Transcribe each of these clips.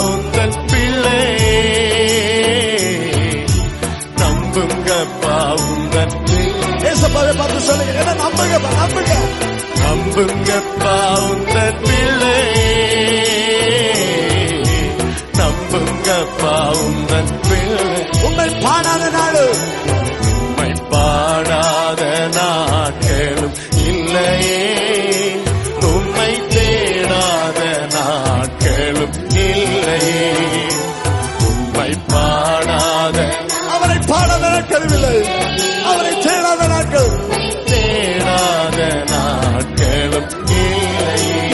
உந்தன் பிள்ளை, நம்புங்கப்பா உந்தன் ஏசப்பாவை பார்த்து சொல்லுங்க, என்ன நம்புங்கப்பா, நம்புங்க. நம்புங்கப்பா உந்தன் பிள்ளை, நம்புங்கப்பா உந்தன் பிள்ளை. உண்மை பாடாத நாடு, உம்மை பாடாத நாட்களும் இல்லையே, உம்மை தேடாத நாட்களும் இல்லையே. உம்மை பாடாத, அவரை பாடாத நாட்கள் இல்லை, அவரை தேடாத நாட்கள், தேடாத நாட்களும் இல்லையே.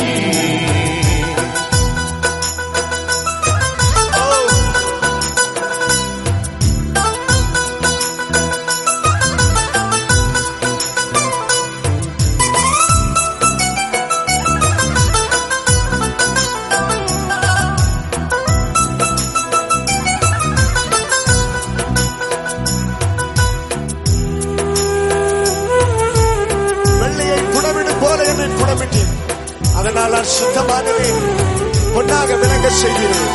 அதனால் நான் சுத்தமானவேன், பொன்னாக விளங்க செய்கிறேன்.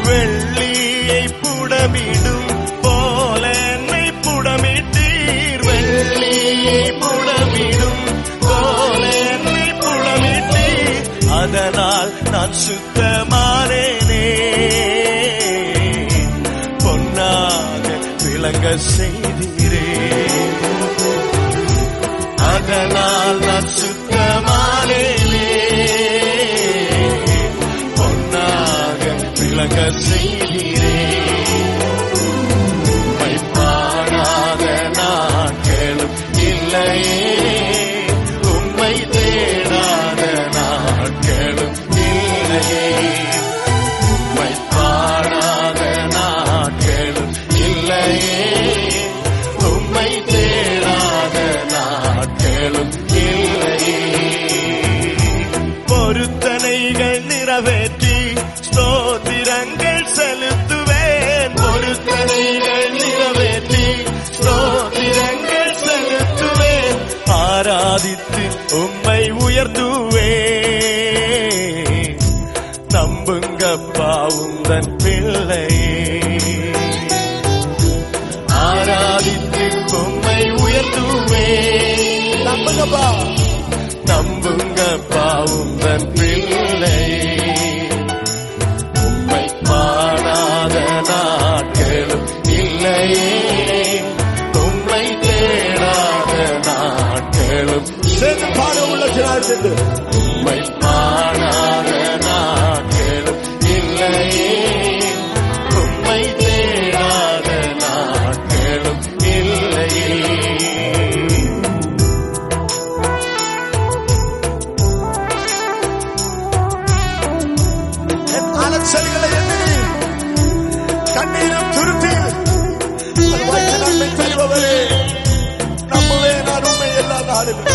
வெள்ளியை புடமிடும் போல என்னை புடமிட்டீர், வெள்ளியை புடமிடும் போல என்னை புடமிட்டீர். அதனால் நான் சுத்தமானேனே, பொன்னாக விளங்க செய்தீரே. அதனால் நான் சுத்தமானேனே, பொன்னாக விளங்க செய்கிறே. உம்மை பாடாத நாட்களும் இல்லையே, உம்மை தேடாத நாட்களும் இல்லையே. உம்மை பாடாத நாட்களும் இல்லையே, உம்மை தேடாத நாட்களும் இல்லையே. பொருத்தனைகள் நிறைவேற்றி ஸ்தோத்திரங்கள் செலுத்துவேன், பொருத்தனைகள் நிறைவேற்றி ஸ்தோத்திரங்கள் செலுத்துவேன். ஆராதித்து உம்மை உயர்த்துவேன், நம்புங்கப்பா உந்தன் பிள்ளையே. ஆராதித்து உம்மை உயர்த்துவேன், நம்புங்கப்பா, நம்புங்கப்பா உந்தன் பிள்ளை. உம்மை பாடாத நாட்களும் இல்லையே, உம்மை தேடாத நாட்களும். சேர்ந்து பாட உள்ளத்தினால் சென்று உம்மை பாடாத நாட்களும் இல்லையே, உம்மை தேடாத நாட்களும் இல்லையே. அலச்சல்களை எண்ணி கண்ணீரும் துருத்தி வைத்து நன்மை தருபவரே, நம்புவே நான் உண்மை எல்லா நாளிலும்.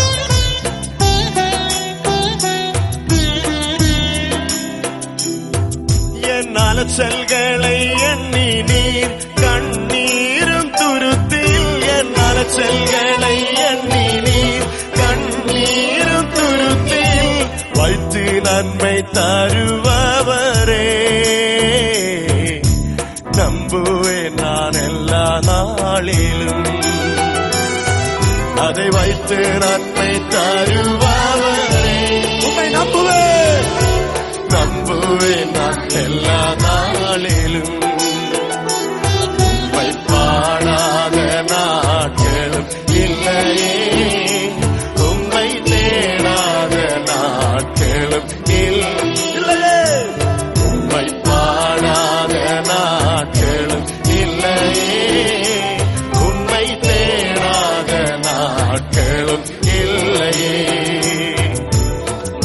என் அலச்சல்களை எண்ணி நீர் கண்ணீரும் துருத்தில், என் அலச்சல்களை எண்ணி நீர் கண்ணீரும் துருத்தில் வைத்து நன்மை தருபவரே. நம்புவேன் நான் எல்லா நாளிலும், அதை வைத்து நன்மை தருபவரே. உண்மை நம்புவேன், நம்புவேன் நான் எல்லா நாளிலும். உம்மை பாடாத நாட்களும் இல்லையே, உம்மை தேடாத நாட்களும் இல்லையே. உம்மை பாடாத நாட்களும் இல்லையே, உம்மை தேடாத நாட்களும் இல்லையே.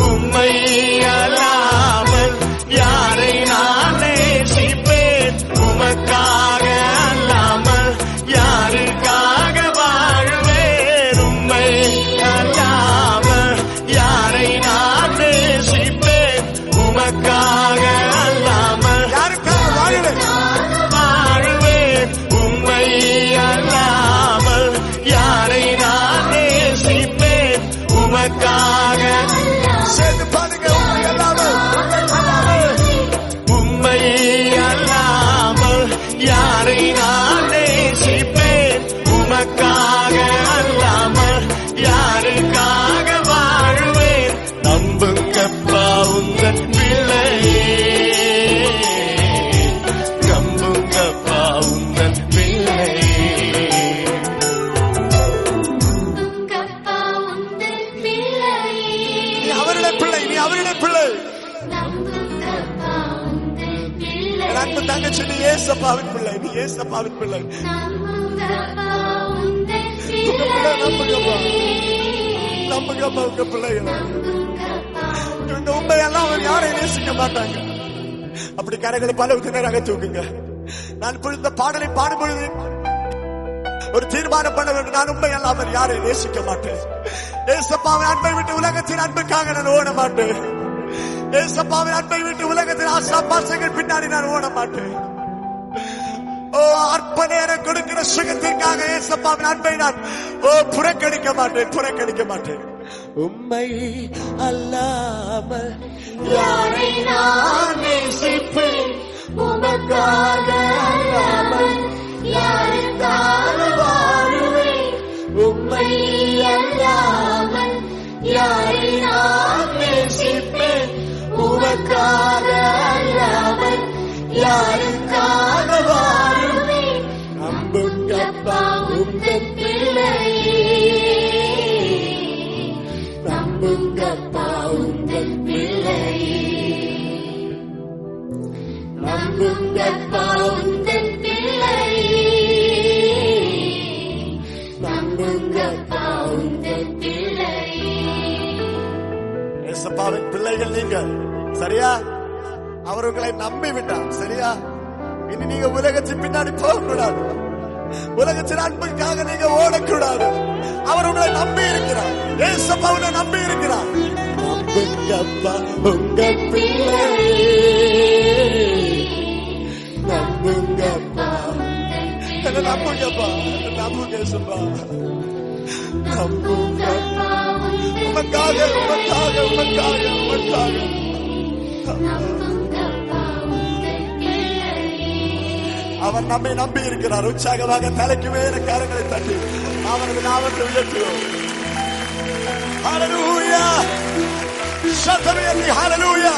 உம்மை அல்லாமல் யாரை நான் நேசிப்பேன், என் அன்பு தங்கச்சி, நீ ஏசப்பாவின் பிள்ளை, நீ ஏசப்பாவின் பிள்ளை. நம்புங்கப்பா உங்க பிள்ளைகளை. இந்த உண்மையெல்லாம் அவர் யாரையும் நேசிக்க மாட்டாங்க. அப்படி கரைகளை பல தினராக தூக்குங்க. நான் இந்த பாடலை பாடும்பொழுது ஒரு தீர்மானம் பண்ண வேண்டும். நான் உண்மையெல்லாம் அவர் யாரையும் நேசிக்க மாட்டேன். ஏசப்பாவின் அன்பை விட்டு உலகத்தின் அன்புக்காக நான் ஓட மாட்டேன். ஏசப்பாவின் அன்பை விட்டு உலகத்தின் ஆசாபாசங்கள் பின்னாடி நான் ஓட மாட்டேன். ஓ, அற்ப நேரம் கொடுக்கிற சுகத்திற்காக ஏசப்பாவின் அன்பை நான் புறக்கணிக்க மாட்டேன், புறக்கணிக்க மாட்டேன். உம்மை அல்லாமல் யாரை நான் நேசிப்பேன், உமக்காக அல்லாமல் யாருக்காக வாழுவேன். உம்மை அல்லாமல் யாரை நான் நேசிப்பேன், உமக்காக அல்லாமல் யாருக்காக வாழுவேன். நம்புங்கப்பா உந்தன் பிள்ளையே, நம்புங்கப்பா உந்தன் பிள்ளையே, நம்புங்கப்பா உந்தன் பிள்ளையே, நம்புங்கப்பா உந்தன் பிள்ளையே. ஏசப்பாவின் பிள்ளைகள் நீங்கள், சரியா? அவர் உங்களை நம்பி விட்டார், சரியா? இனி நீங்க உலகத்தின் பின்னாடி போகக்கூடாது. உலகத்தின் அன்புக்காக நீங்க ஓடக்கூடாது. அவர் உங்களை நம்பி இருக்கிறார். ஏசப்பா உங்களை நம்பி இருக்கிறார். நம்புங்கப்பா உங்க பிள்ளையே, நம்புங்கப்பா, நம்புங்கப்பா, நம்புங்க ஏசப்பா, நம்புங்கப்பா. உமக்காக உமக்காக உமக்காக உமக்காக அவர் நம்மை நம்பி இருக்கிறார். உற்சாகமாக தலைக்கு மேல கரங்களை தட்டி அவரது நாமத்தை உயர்த்துவோம். ஹல்லேலூயா, சத்தமே ஹல்லேலூயா.